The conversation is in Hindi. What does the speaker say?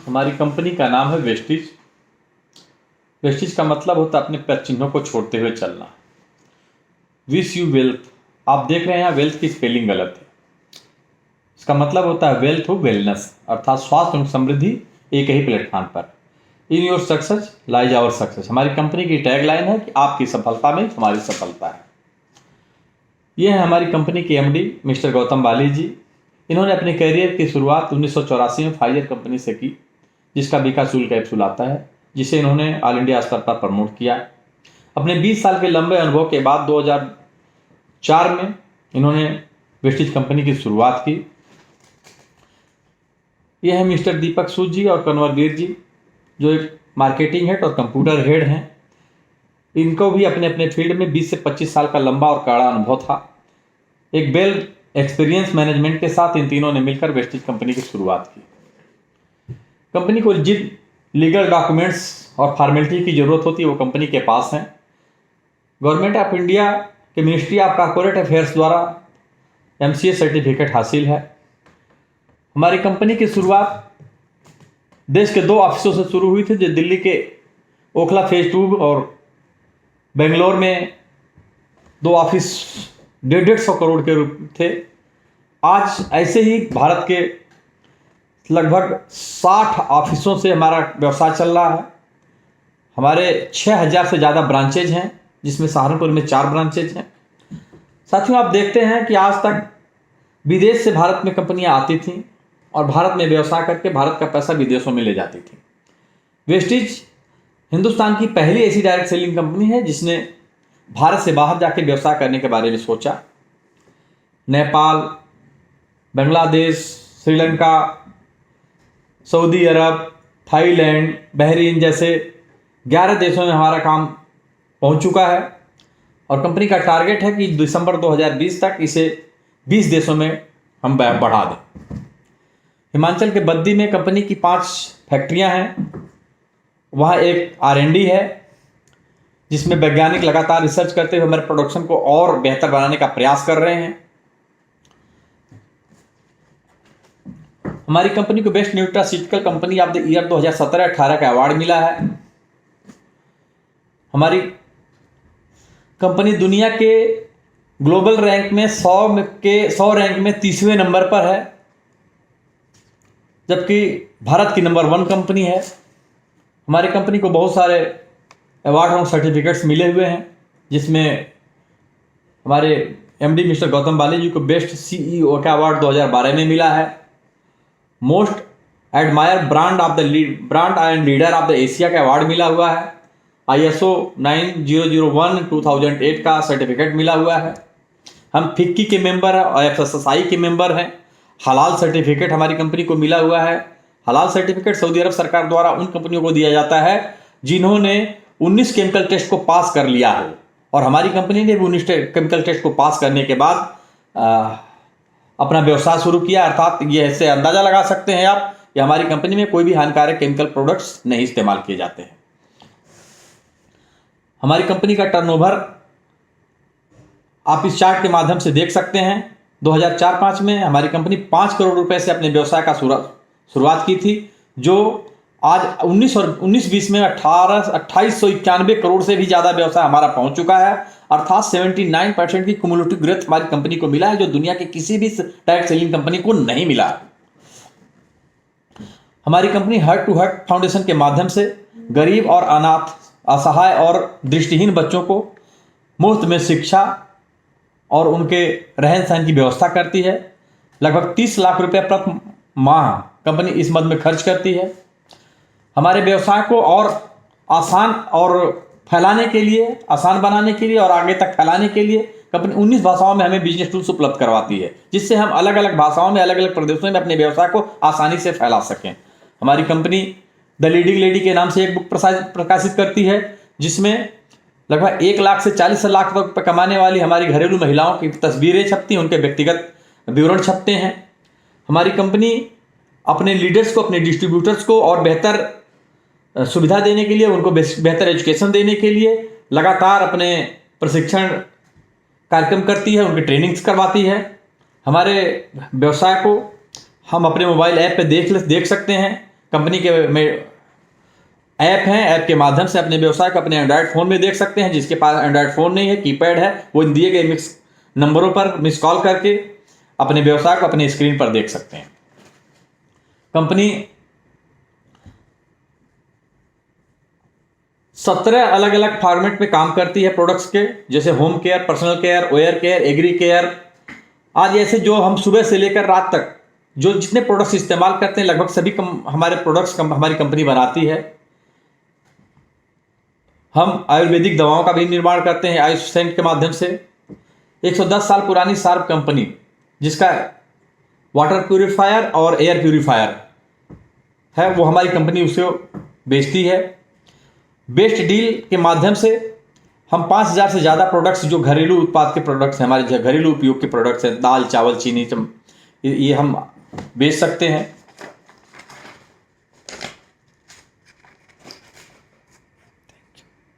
हमारी कंपनी का नाम है वेस्टिज। वेस्टिज का मतलब होता है अपने पैर चिन्हों को छोड़ते हुए चलना। विश यू वेल्थ, आप देख रहे हैं यहाँ वेल्थ की स्पेलिंग गलत है। इसका मतलब होता है वेल्थ हो वेलनेस, अर्थात स्वास्थ्य और समृद्धि एक ही प्लेटफॉर्म पर। In your success lies our success, हमारी कंपनी की टैगलाइन है कि आपकी सफलता में हमारी सफलता है। ये है हमारी कंपनी के एमडी मिस्टर गौतम बाली जी। इन्होंने अपने करियर की शुरुआत 1984 में फाइजर कंपनी से की, जिसका विकासुल कैप्सूल आता है, जिसे इन्होंने ऑल इंडिया स्तर पर प्रमोट किया। अपने 20 साल के लंबे अनुभव के बाद 2004 में इन्होंने वेस्टिज कंपनी की शुरुआत की। यह है मिस्टर दीपक सूद जी और कन्वरवीर जी, जो एक मार्केटिंग हेड और कंप्यूटर हेड हैं। इनको भी अपने अपने फील्ड में 20 से 25 साल का लंबा और कड़ा अनुभव था। एक वेल एक्सपीरियंस मैनेजमेंट के साथ इन तीनों ने मिलकर वेस्टिज कंपनी की शुरुआत की। कंपनी को जिन लीगल डॉक्यूमेंट्स और फॉर्मेलिटी की जरूरत होती है वो कंपनी के पास हैं। गवर्नमेंट ऑफ इंडिया के मिनिस्ट्री ऑफ कॉर्पोरेट अफेयर्स द्वारा एमसीए सर्टिफिकेट हासिल है। हमारी कंपनी की शुरुआत देश के 2 ऑफिसों से शुरू हुई थी, जो दिल्ली के ओखला फेज 2 और बेंगलोर में 2 ऑफिस 150 करोड़ के रूप थे। आज ऐसे ही भारत के लगभग 60 ऑफिसों से हमारा व्यवसाय चल रहा है। हमारे 6000 से ज़्यादा ब्रांचेज हैं, जिसमें सहारनपुर में 4 ब्रांचेज हैं। साथियों, आप देखते हैं कि आज तक विदेश से भारत में कंपनियां आती थीं और भारत में व्यवसाय करके भारत का पैसा विदेशों में ले जाती थी। वेस्टिज हिंदुस्तान की पहली ऐसी डायरेक्ट सेलिंग कंपनी है जिसने भारत से बाहर जाके व्यवसाय करने के बारे में सोचा। नेपाल, बांग्लादेश, श्रीलंका, सऊदी अरब, थाईलैंड, बहरीन जैसे 11 देशों में हमारा काम पहुंच चुका है और कंपनी का टारगेट है कि दिसंबर 2020 तक इसे 20 देशों में हम बढ़ा दें। हिमाचल के बद्दी में कंपनी की 5 फैक्ट्रियां हैं। वहाँ एक R&D है, जिसमें वैज्ञानिक लगातार रिसर्च करते हुए हमारे प्रोडक्शन को और बेहतर बनाने का प्रयास कर रहे हैं। हमारी कंपनी को best nutraceutical company of the year 2017-18 का अवार्ड मिला है। हमारी कंपनी दुनिया के ग्लोबल रैंक में 100 रैंक में 30वें नंबर पर है, जबकि भारत की नंबर 1 कंपनी है। हमारी कंपनी को बहुत सारे अवार्ड और सर्टिफिकेट्स मिले हुए हैं, जिसमें हमारे एमडी मिस्टर गौतम बाली जी को बेस्ट सीईओ का अवार्ड 2012 में मिला है। Most admire brand and leader of the Asia का अवार्ड मिला हुआ है। ISO 9001-2008 का सर्टिफिकेट मिला हुआ है। हम फिक्की के मेंबर हैं और FSSAI के मेंबर हैं। हलाल सर्टिफिकेट हमारी कंपनी को मिला हुआ है। हलाल सर्टिफिकेट सऊदी अरब सरकार द्वारा उन कंपनियों को दिया जाता है जिन्होंने 19 केमिकल टेस्ट को पास कर लिया हो, और हमारी कंपनी ने भी 19 केमिकल टेस्ट को पास करने के बाद अपना व्यवसाय शुरू किया। अर्थात ये ऐसे अंदाजा लगा सकते हैं आप कि हमारी कंपनी में कोई भी हानिकारक केमिकल प्रोडक्ट्स नहीं इस्तेमाल किए जाते हैं। हमारी कंपनी का टर्नओवर आप इस चार्ट के माध्यम से देख सकते हैं। 2004-05 में हमारी कंपनी 5 करोड़ रुपए से अपने व्यवसाय का शुरुआत की थी, जो आज 19-20 में 2891 करोड़ से भी ज़्यादा व्यवसाय हमारा पहुंच चुका है। अर्थात 79% की क्युमुलेटिव ग्रोथ हमारी कंपनी को मिला है, जो दुनिया के किसी भी डायरेक्ट सेलिंग कंपनी को नहीं मिला। हमारी company heart to heart foundation के माध्यम से गरीब और अनाथ, असहाय और दृष्टिहीन बच्चों को मुफ्त में शिक्षा और उनके रहन सहन की व्यवस्था करती है। लगभग 30 लाख रुपए प्रति माह कंपनी इस मद में खर्च करती है। हमारे व्यवसाय को और आसान और फैलाने के लिए, आसान बनाने के लिए और आगे तक फैलाने के लिए कंपनी 19 भाषाओं में हमें बिजनेस टूल्स उपलब्ध करवाती है, जिससे हम अलग अलग भाषाओं में, अलग अलग प्रदेशों में अपने व्यवसाय को आसानी से फैला सकें। हमारी कंपनी द लीडिंग लेडी के नाम से एक बुक प्रकाशित करती है, जिसमें लगभग 1 लाख से 40 लाख तक कमाने वाली हमारी घरेलू महिलाओं की तस्वीरें छपती हैं, उनके व्यक्तिगत विवरण छपते हैं। हमारी कंपनी अपने लीडर्स को, अपने डिस्ट्रीब्यूटर्स को और बेहतर सुविधा देने के लिए, उनको बेहतर एजुकेशन देने के लिए लगातार अपने प्रशिक्षण कार्यक्रम करती है, उनकी ट्रेनिंग्स करवाती है। हमारे व्यवसाय को हम अपने मोबाइल ऐप पे देख सकते हैं, कंपनी के में ऐप हैं, ऐप के माध्यम से अपने व्यवसाय को अपने एंड्रॉयड फ़ोन में देख सकते हैं। जिसके पास एंड्रॉयड फ़ोन नहीं है, कीपैड है, वो इन दिए गए नंबरों पर मिस कॉल करके अपने व्यवसाय को अपने स्क्रीन पर देख सकते हैं। कंपनी 17 अलग अलग फॉर्मेट में काम करती है प्रोडक्ट्स के, जैसे home care, personal care, wear care, agri care आज ऐसे जो हम सुबह से लेकर रात तक जो जितने प्रोडक्ट्स इस्तेमाल करते हैं लगभग सभी हमारे प्रोडक्ट्स हमारी कंपनी बनाती है। हम आयुर्वेदिक दवाओं का भी निर्माण करते हैं आयुष सेंट के माध्यम से। 110 साल पुरानी सार्प कंपनी जिसका वाटर प्यूरिफायर और एयर प्यूरिफायर है, वो हमारी कंपनी उसे बेचती है। बेस्ट डील के माध्यम से हम 5000 से ज़्यादा प्रोडक्ट्स जो घरेलू उत्पाद के प्रोडक्ट्स हैं, हमारे घरेलू उपयोग के प्रोडक्ट्स हैं, दाल चावल चीनी ये हम बेच सकते हैं।